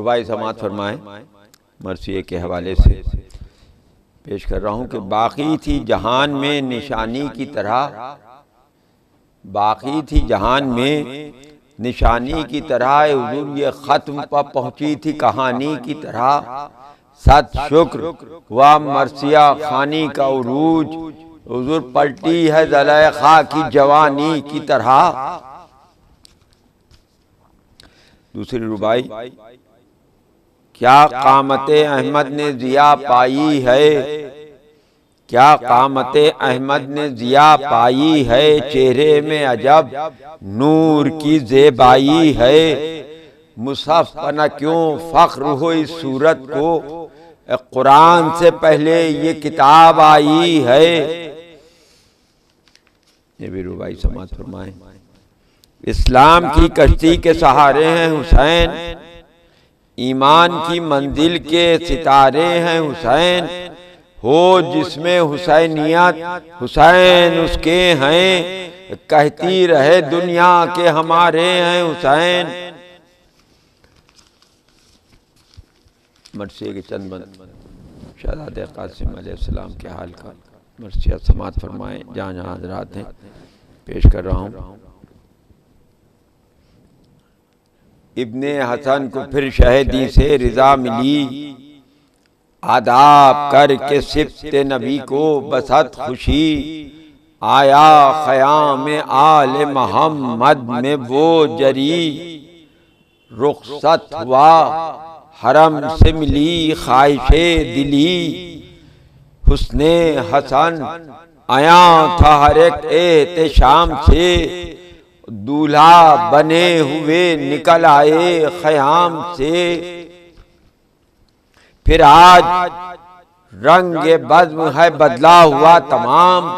रुबाई समात फरमाएं मरसिए के हवाले से पेश कर रहा हूँ कि बाकी थी जहान में निशानी की तरह, बाकी थी जहान में निशानी की तरह, हुजूर ये खत्म पर पहुंची थी कहानी की तरह। सत शुक्र व मरसिया खानी का उरूज, हुजूर पलटी है ज़ुलेखा की जवानी की तरह। दूसरी रुबाई, क्या कामते अहमद ने जिया पाई है, क्या कामते अहमद ने जिया पाई है, चेहरे में अजब नूर की ज़ेबाई है। मुसहफ पना क्यों फख्र हो इस सूरत को, कुरान से पहले ये किताब आई है। ये भी रुबाई समात फरमाए। इस्लाम की कश्ती के सहारे हैं हुसैन, ईमान की मंजिल के सितारे हैं हुसैन। हो जिसमें हुसैनियत हुसैन उसके हैं, कहती रहे दुनिया के हमारे हैं हुसैन। मरसिए के चंद शहज़ादे क़ासिम अलैहिस्सलाम के हाल का मरसिया समात फरमाएं जहाँ जहाँ हज़रात हैं पेश कर रहा हूँ। इब्ने हसन को फिर शहीदी से रिजा मिली, आदाब करके सिफ्ते नबी को बसत खुशी। आया ख़याम आले मोहम्मद में वो जरी, रुखसत हुआ हरम से मिली ख्वाहिशे दिली। हुस्ने हसन आया था हर एक एहतिशाम से, दूल्हा बने हुए निकल आए ख़याम से। फिर आज रंग बज़्म है बदला हुआ तमाम,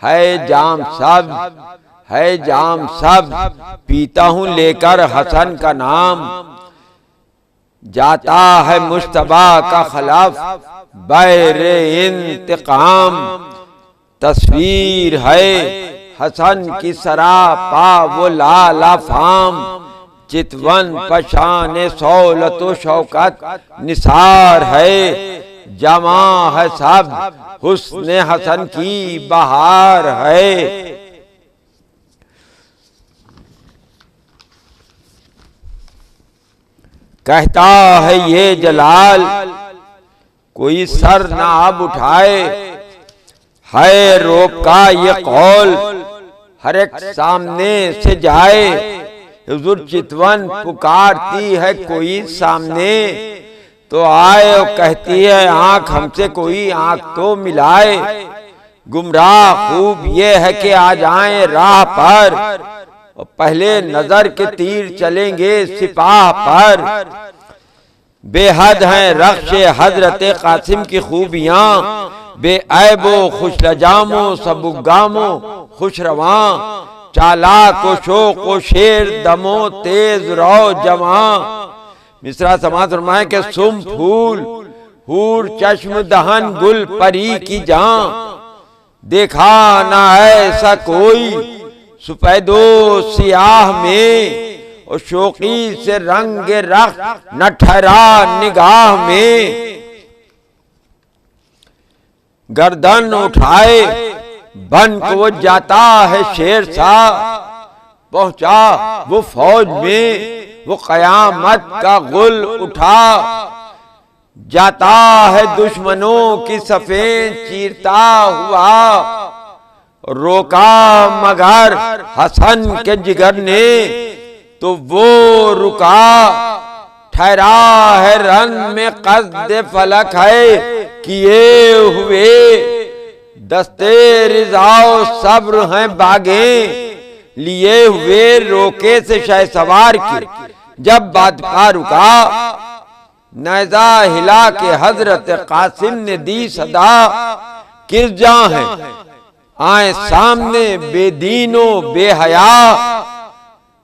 है जाम सब है जाम सब, पीता हूँ लेकर हसन का नाम। जाता है मुश्तबा का खिलाफ बैरे इंतकाम, तस्वीर है हसन की सरापा वो लाला फाम। चितवन पशान सौलत शौकत निसार है, जमा है सब हुस्ने हसन की बहार है। कहता है ये जलाल कोई सर ना अब उठाए, है रोब का ये कौल हर एक सामने से जाए। हुजूर चितवन पुकारती है कोई सामने, तो आए और कहती है आंख हमसे कोई आंख तो मिलाए। गुमराह खूब ये है कि आ जाएं राह पर, और पहले नजर के तीर चलेंगे सिपाह पर। बेहद हैं रख्शे हजरत कासिम की खूबियां, बेऐबो खुश लजामो सबुगामो खुश रवां। चालाक को शोक को शेर दमो तेज रो जमा। मिसरा समात फरमाए के सुम फूल हूर चश्म दहन गुल परी की जान। देखा ना ऐसा कोई सुपैदो सियाह में, और शोकी से रंग रख न ठहरा निगाह में। गर्दन उठाए बन को वो जाता है शेर सा, पहुंचा वो फौज में वो कयामत का गुल उठा। जाता है दुश्मनों की सफेद चीरता हुआ, रोका मगर हसन के जिगर ने तो वो रुका। ठहरा है रन में कस्द फलक है किए हुए, दस्ते रिजाओ सब्र हैं बागे लिए हुए। रोके से शहसवार की जब बादशाह रुका, नैजा हिला के हजरत कासिम ने दी सदा। किरजा है आए सामने बेदीनो बेहया,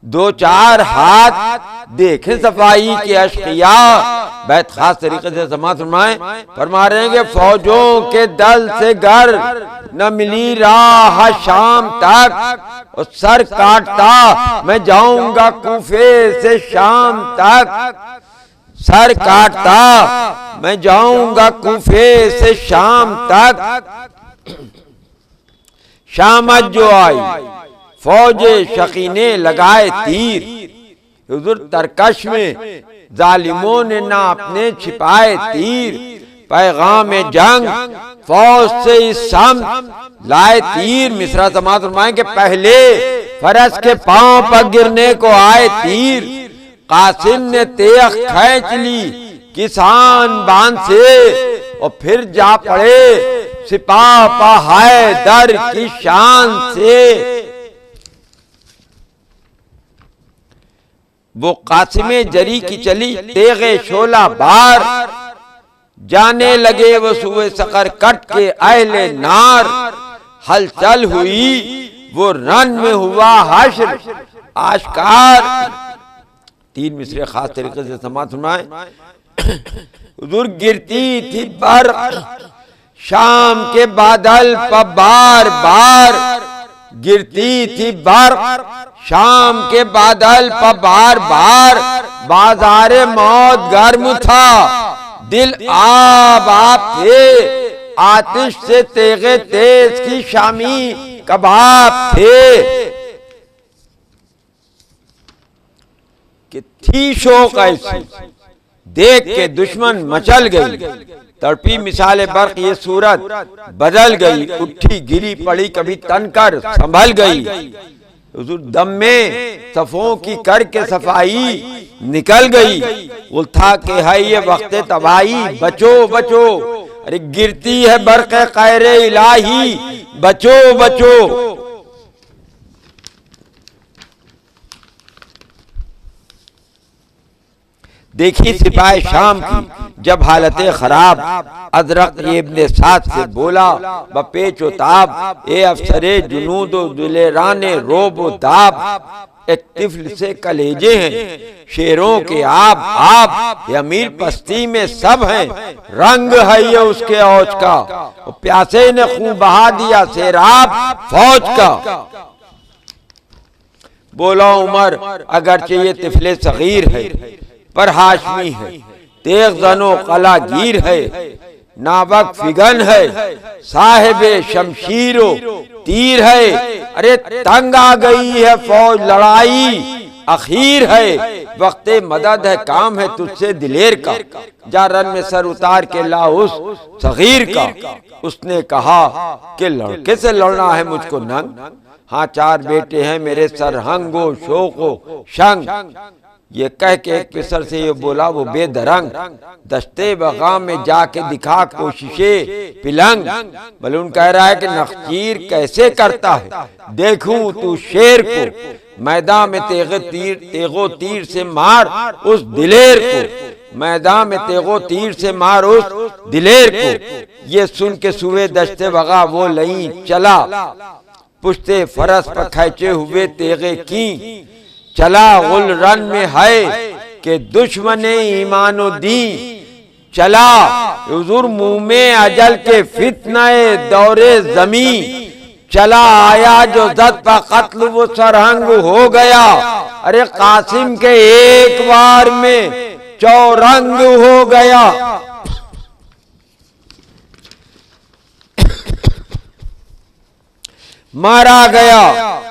दो चार हाथ देखे सफाई के अशकिया। बैत खास तरीके से समात फरमा रहे हैं कि फौजों के दल से घर न मिली राह शाम तक, और सर काटता मैं जाऊंगा कूफे से शाम तक। सर काटता मैं जाऊंगा कूफे से शाम तक। शामत जो आई फौजे शकीने लगाए तीर, हुजूर तरकश में जालिमों ने ना अपने छिपाए तीर। पैगाम जंग फौज से इस सम लाए तीर। मिसरा समात फरमाएं कि पहले फरस के पांव पर गिरने को आए तीर। कासिम ने तेग खींच ली किसान बांध से और फिर जा पड़े सिपाह पर हैदर की शान से। वो कासिमे जरी की चली तेगे शोला बार, जाने लगे वो सुए सकर कट के अहले नार। हलचल हुई वो रन में हुआ हश्र आश्कार। 3 मिसरे खास तरीके से समात सुनाए। हुजूर गिरती थी बर्फ शाम के बादल पर बार बार, गिरती थी बर्फ शाम के बादल पर बार बार। बाजारे मौत गर्म था दिल आब थे, आतिश से तेगे तेज की शामी कबाब थे। कि थी शौक ऐसी देख के दुश्मन मचल गई, तड़पी मिसाले बर्क ये सूरत बदल गई। उठी गिरी पड़ी कभी तनकर संभल गई। हुजूर दम में सफों की करके सफाई निकल गई। उल्था के है ये वक्त तबाही, बचो बचो। अरे गिरती है बर्क कैरे इलाही, बचो बचो। देखी सिपाही शाम की जब हालतें खराब, अदरक इब्ने साद से बोला बपेच ताब, ए अफसरे जुनूदो दुलेराने रोबो दाब। एक तिफल से कलेजे हैं शेरों के आप ये अमीर पस्ती में सब हैं, रंग है ये उसके औज का। प्यासे ने खून बहा दिया सैराब फौज का। बोला उमर अगरचे ये तिफले सगीर है पर हाशमी है, तेग जनो कलागीर है, नाबक फिगन है, साहिबे शमशीरो तीर है। अरे तंग आ गई है फौज लड़ाई अखीर है, वक्ते मदद है काम है तुझसे दिलेर का। जा रन में सर उतार के ला उस सगीर का। उसने कहा कि लड़के से लड़ना है मुझको नंग, हाँ 4 बेटे हैं मेरे सरहंगो शोको शंग। ये कह के एक पिसर से ये बोला वो बेदरंग, दस्ते बगाम में जाके दिखा कोशिशे पिलंग। बलून कह रहा है कि नखचीर कैसे करता है, देखूं तू शेर को। मैदान में तेगो तीर से मार उस दिलेर को, मैदान में तेगो तीर से मार उस दिलेर को। ये सुन के सुबह दस्ते बगा वो लई चला, पुश्ते फरस पर खींचे हुए तेगे की। चला गुल रन में है कि दुश्मने ईमानो दी, चला हुजूर मुंह में अजल के फितनाए दौरे जमी। चला आया जो जद पर कत्ल वो सरहंग हो गया। अरे कासिम के एक बार में चौरंग हो गया। मारा गया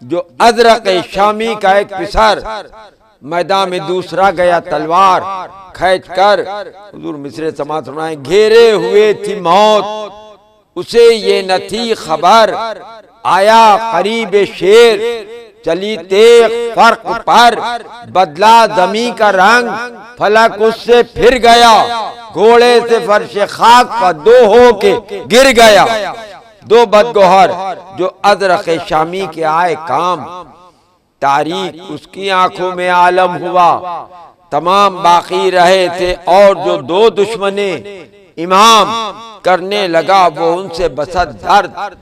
जो अजरक शामी का एक पिसर, मैदान में दूसरा गया तलवार खींच कर। हुजूर मिसरे समात सुनाए घेरे हुए थी मौत, उसे ये न थी खबर। आया करीब शेर चली तेग फर्क पर, बदला जमी का रंग फलक उससे फिर गया। घोड़े से फर्श खाक पर 2 होके गिर गया। 2 बदगोहर जो अजरक शामी के आए काम, तारीख उसकी आंखों में आलम हुआ। तमाम बाकी रहे थे और जो 2 दुश्मने इमाम करने लगा वो उनसे बसत दर्द।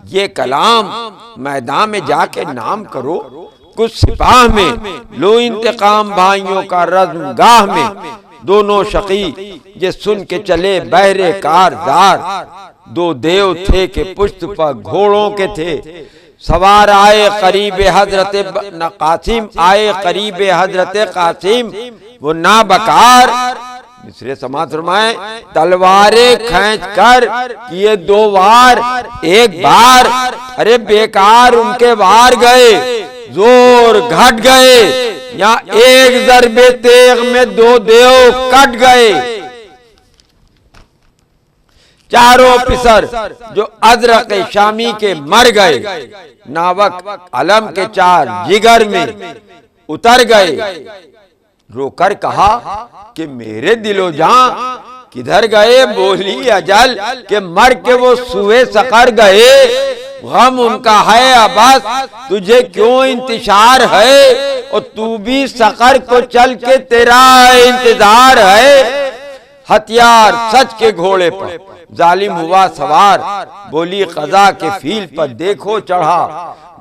ये कलाम मैदान में जाके नाम करो कुछ सिपाह में, लो इंतकाम भाइयों का रज़्मगाह में। दोनों शकी ये सुन के चले बहरे कारदार। 2 देव थे के पुष्ट पर घोड़ों के थे सवार। आए करीब हजरत कासिम, आए करीब हजरत कासिम, वो ना बकार मिसरे समाज फरमाए तलवारें खींच कर किए 2 वार, 1 बार, अरे बेकार उनके वार गए, जोर घट गए, या एक ज़रबे तेग में 2 देव कट गए। चारों पिसर जो अजरक शामी के मर गए, नावक अलम के 4 जिगर में उतर गए। रोकर कहा कि मेरे दिलो जां किधर गए? बोली अजल के मर के वो सुए सकर गए। गम उनका है अबस तुझे क्यों इंतजार है, और तू भी सकर को चल के तेरा इंतजार है। हथियार सच के घोड़े पर जालिम हुआ सवार, बोली क़ज़ा के फील पर देखो चढ़ा।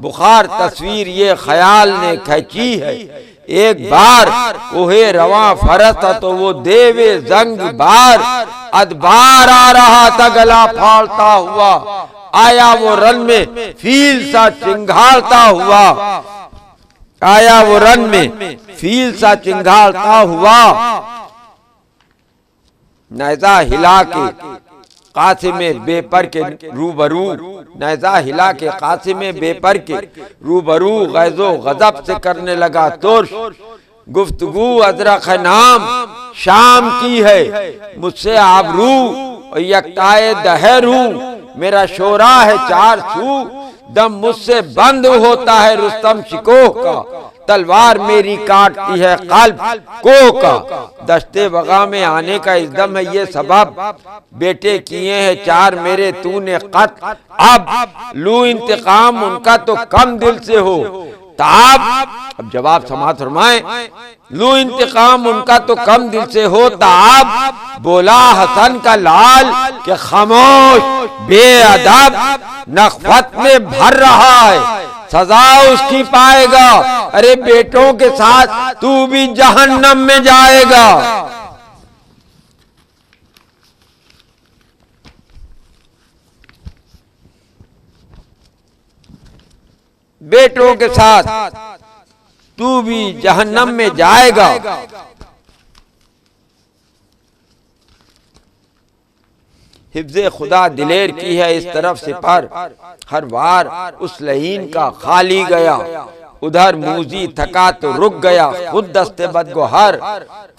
बुखार तस्वीर ये ख्याल ने खींची है, एक बार कोहे रवा फरस था तो वो देवे जंग बार। अदबार आ रहा था गला फाड़ता हुआ, आया वो रन में फील सा चिंगारता हुआ, आया वो रन में फील सा चिंगारता हुआ। नैज़ा हिला के कासिमे बेपर के रूबरू, नैज़ा हिला के कासिमे बेपर के रूबरू, गैज़ो गज़ब से करने लगा तुर्श। गुफ्तगू अजरख नाम शाम की है, मुझसे आबरू और यक्ताए दहर हूँ। मेरा शोरा है 4 छू, दम मुझसे बंद होता है रुस्तम शिकोह का। तलवार मेरी काटती है कल्ब कोह का। दस्ते वगा में आने का इज़्दम है ये सबब, बेटे किए हैं 4 मेरे तूने कत्ल। अब लू इंतकाम उनका तो कम दिल से हो ताब। अब जवाब समाअत फरमाए, लू इंतकाम उनका तो कम दिल से हो ताब। बोला हसन का लाल के खामोश बेअदब, नखवत में भर रहा है सजा उसकी पाएगा। अरे बेटों के साथ तू भी जहन्नम में जाएगा। बेटों के साथ तू भी जहन्नम में जाएगा। हिफ्ज़े खुदा दिलेर की है इस तरफ से पर, हर वार उस लहीन का खाली गया। उधर मूजी थका तो रुक गया, खुद दस्ते बदगोहर।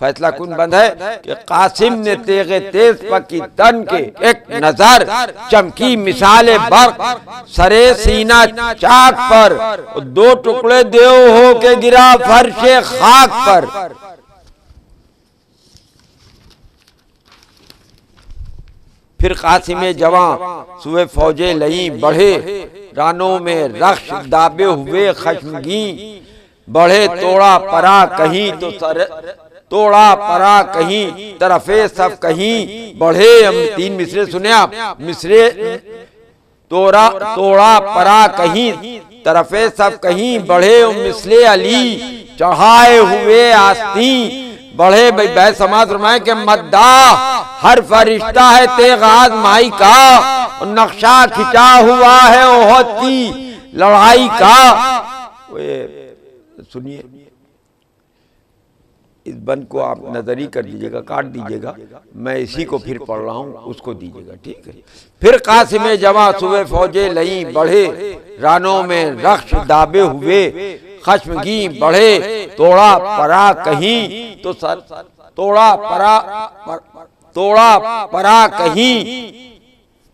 फैसला कुन बंद है कि कासिम ने तेगे तेज पकी तन के एक नजर, चमकी मिसाले बर्क सरे सीना चाक पर। 2 टुकड़े देव हो के गिरा फर्शे खाक पर। फिर कासिमे जवां सुए फौजे लई बढ़े, रानों में रख्श दाबे हुए खश्मगी। बढ़े तोड़ा परा कहीं तो सर, तोड़ा परा कहीं तरफे सब कहीं बढ़े। हम 3 मिसरे सुने आप, मिसरे तोड़ा परा कहीं तरफे सब कहीं बढ़े। मिसले अली चढ़ाए हुए आस्तीं बढ़े। भाई बै समाज फरमाए के मद्दा हर फरिश्ता है तेगाज माई का, नक्शा खिंचा हुआ है ओहद की लड़ाई का। सुनिए, इस बंद को आप नजरी कर दीजिएगा, काट दीजिएगा, मैं इसी को फिर पढ़ रहा हूँ, उसको दीजिएगा, ठीक है। फिर कासिमे जवां सुबह फौजे लई बढ़े, रानों में रख्श दाबे हुए खश्मगी बढ़े। तोड़ा परा कहीं तो सर, तोड़ा परा कहीं,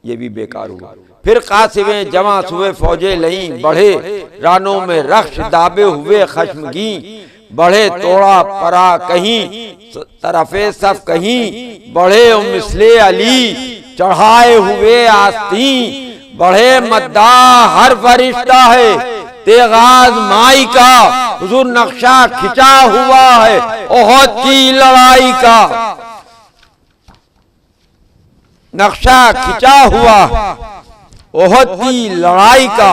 ये भी बेकार हुआ। फिर कासिमे जवां सुबह फौजे लई बढ़े, रानों में रख्श दाबे हुए खश्मगी बढ़े। तोड़ा परा कहीं तरफे सब कहीं बढ़े। मिसले अली चढ़ाए हुए आस्तीं बढ़े। मद्दा हर फरिश्ता है तेगाज माई का, हुजूर नक्शा खिंचा हुआ है ओहद की लड़ाई का। नक्शा खिंचा हुआ ओहद की लड़ाई का।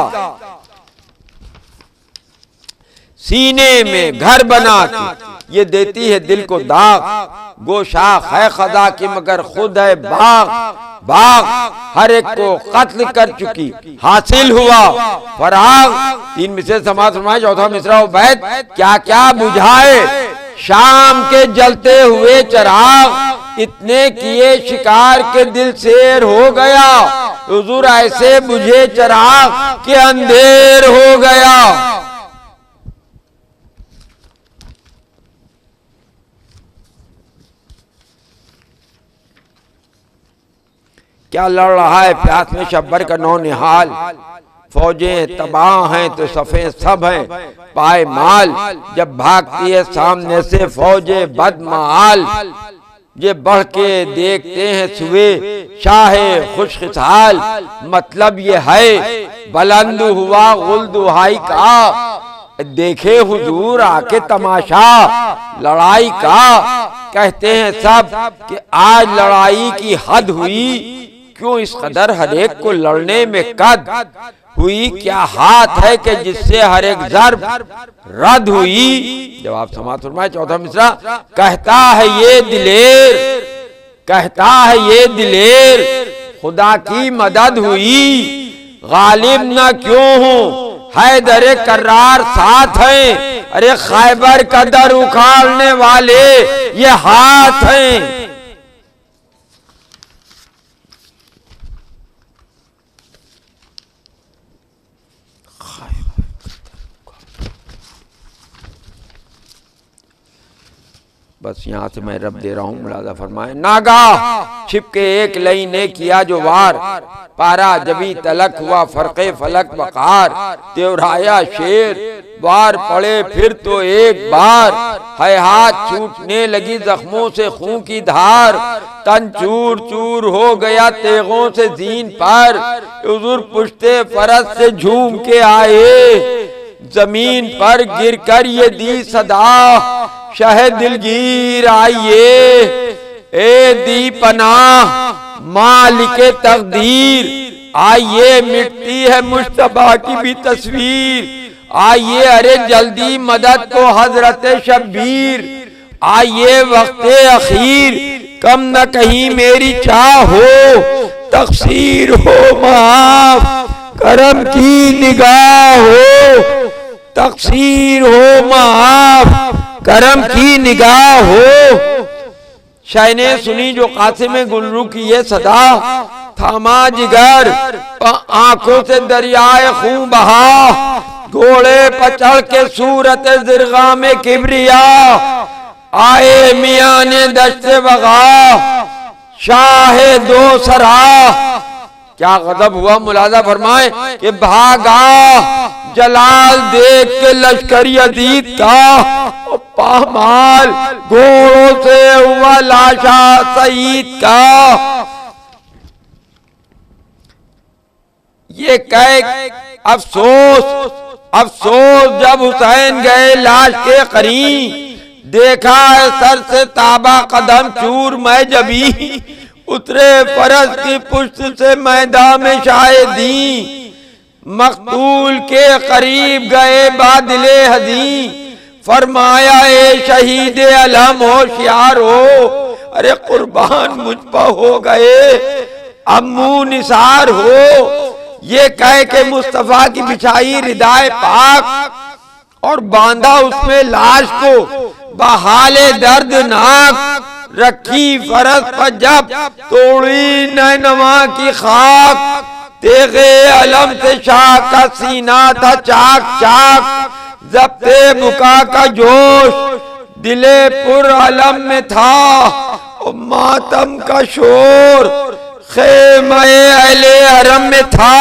सीने में घर बना के ये देती है दिल को दाग। गोशाख है खदा की मगर खुद है बाग। बाग हर एक को कत्ल कर चुकी, हासिल हुआ फराग। 3 मिसरे समाज फरमाए, चौथा मिसरा उबैद क्या क्या बुझाए। शाम के जलते हुए चिराग इतने किए शिकार के दिल शेर हो गया। हुजूर ऐसे बुझे चिराग के अंधेर हो गया। क्या लड़ रहा है प्यास में शब्बर का नौ निहाल। फौजें तबाह हैं तो सफे सब हैं पाए माल। जब भागती है सामने से फौजे बदमाल, ये बढ़ के देखते हैं सुबे शाहे खुशखुशहाल। मतलब ये है बुलंद हुआ गुल दुहाई का, देखे हुजूर आके तमाशा लड़ाई का। कहते हैं सब कि आज लड़ाई की हद हुई, क्यों इस कदर हर एक को लड़ने में कद हुई। क्या हाथ है कि जिससे हर एक ज़र्ब रद्द हुई। जवाब समाअत फरमाए चौथा मिसरा। कहता है ये दिलेर, कहता है ये दिलेर, खुदा की मदद हुई। गालिब ना क्यों हूँ हैदर कर्रार साथ हैं। अरे खैबर का दर उखाड़ने वाले ये हाथ हैं। बस यहाँ से मैं रब दे रहा हूँ, मुलाजा फरमाए। नागा छिपके एक लई ने किया जो वार, पारा जबी तलक हुआ फरके फलक बकार। त्योराया शेर वार पड़े फिर तो एक बार, है हाथ छूटने लगी जख्मों से खून की धार। तन चूर चूर हो गया तेगों से जीन पर, हुजूर पुश्ते फरस से झूम के आए। जमीन पर गिरकर ये दी सदा शाह दिलगीर आइए। ए दी पनाह मालिके तकदीर, आइए मिटती है मुश्तबा की भी तस्वीर। आइए अरे जल्दी मदद को हजरत शब्बीर। आइए वक्ते अखीर कम न कहीं मेरी चाह हो। तकसीर हो माफ करम की निगाह हो। तकसीर हो माफ करम की निगाह हो। शाह ने सुनी जो कासिम गुलरू की ये सदा, थामा जिगर आंखों से दरियाए खून बहा। घोड़े पर चढ़ के सूरत जिरगा में किबरिया, आए मियां ने दश्ते बगा शाहे दो सरा। क्या गजब हुआ, मुलाजा फरमाए कि भागा जलाल देख के लश्कर यजीद का। पामाल घोड़ों से हुआ लाशा सईद का। ये कह अफसोस अफसोस जब हुसैन गए लाश के करीब, देखा है सर से ताबा कदम चूर मैं जबी। उतरे फरस की पुष्ट से मैदान में शायदी, मकतूल के करीब गए बादले हदी। फरमाया ए शहीद अलम होशियार हो, अरे कुर्बान मुझ पर हो गए अब मुंह निसार हो। ये कह के मुस्तफा की बिछाई रिदाए पाक और बांधा उसमें लाश को बहाले दर्दनाक। रखी फरस पर जब तोड़ी नैनवा की खाक, तेगे अलम से शाह का सीना था चाक चाक। जब्ते बुका का जोश दिले पुर अलम में था, मातम का शोर खेमे अहले हरम में था।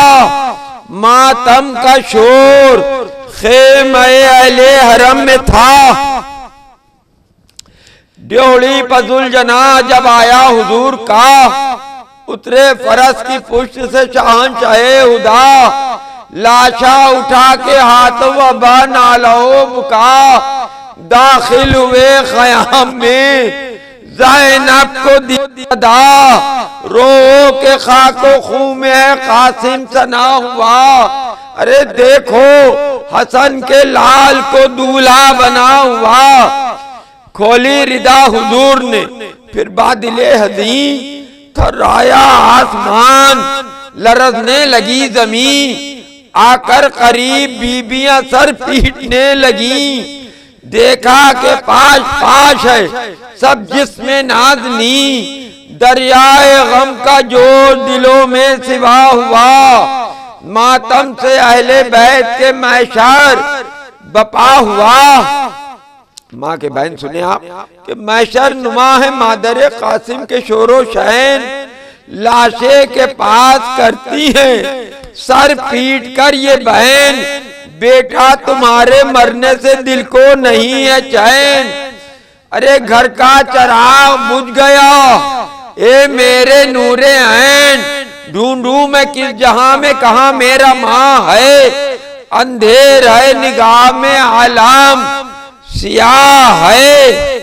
मातम का शोर खेमे अहले हरम में था। ड्योढ़ी पजुल जना जब आया हुजूर का, उतरे फरस की पुष्ट से शहंशाहे हुदा। लाशा उठा के हाथ वबा नालो बुका, दाखिल हुए ख़याम में ज़ैनब को दिया। रो के खाको खून में है कासिम सना हुआ। अरे देखो हसन के लाल को दूल्हा बना हुआ। खोली रिदा हुजूर ने फिर बादले हदी, थर्राया आसमान लरजने लगी जमीन। आकर करीब बीबियां सर पीटने लगी, देखा के पाश पाश है सब जिसमें नाज़नी, दरियाए गम का जोर दिलों में सिवा हुआ, मातम से अहले बैत के मैशर बपा हुआ। माँ के बहन सुने आप कि मैशर नुमा है मादर कासिम के शोरो शहन, लाशे के पास करती है सर पीट कर ये बहन, बेटा तुम्हारे मरने से दिल को नहीं है चैन। अरे घर का चराग बुझ गया ए मेरे नूरे ऐन, ढूंढूं मैं किस जहां में कहा मेरा माँ है, अंधेर है निगाह में आलम सियाह है।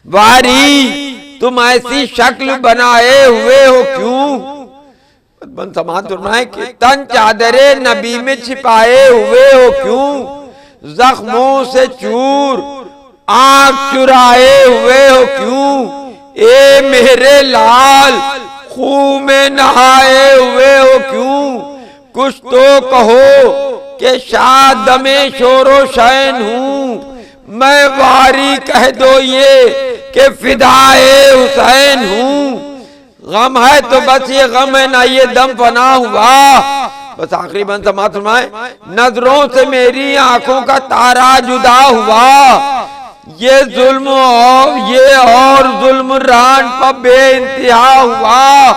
वारी तुम ऐसी शक्ल बनाए हुए हो क्यों, बन समाज सुनाए कि तन चादरे नबी में छिपाए हुए हो क्यों, जख्मों से चूर आंख चुराए हुए हो क्यों, ए मेरे लाल खून में नहाए हुए हो क्यों। कुछ तो कहो कि शाद में शोरो शैन हूँ, मैं वारी कह दो ये कि फिदाए हुसैन हूँ। गम है तो बस ये गम है ना ये दम फना हुआ। बस आखिरी बंद समाप्त फरमाए, नजरों से मेरी आंखों का तारा जुदा हुआ, ये जुल्म और जुल्म रान पर बेइंतहा हुआ।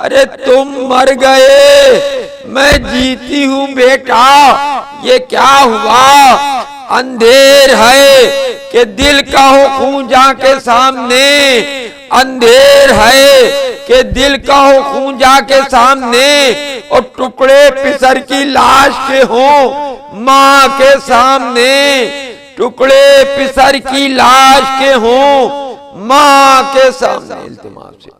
अरे तुम मर गए मैं जीती हूँ बेटा, ये क्या हुआ। अंधेर है कि दिल का हो खूंजा के सामने, अंधेर है कि दिल का हो खूंजा के सामने, और टुकड़े पिसर की लाश के हो माँ के सामने, टुकड़े पिसर की लाश के हो माँ के सामने। इल्तिमास से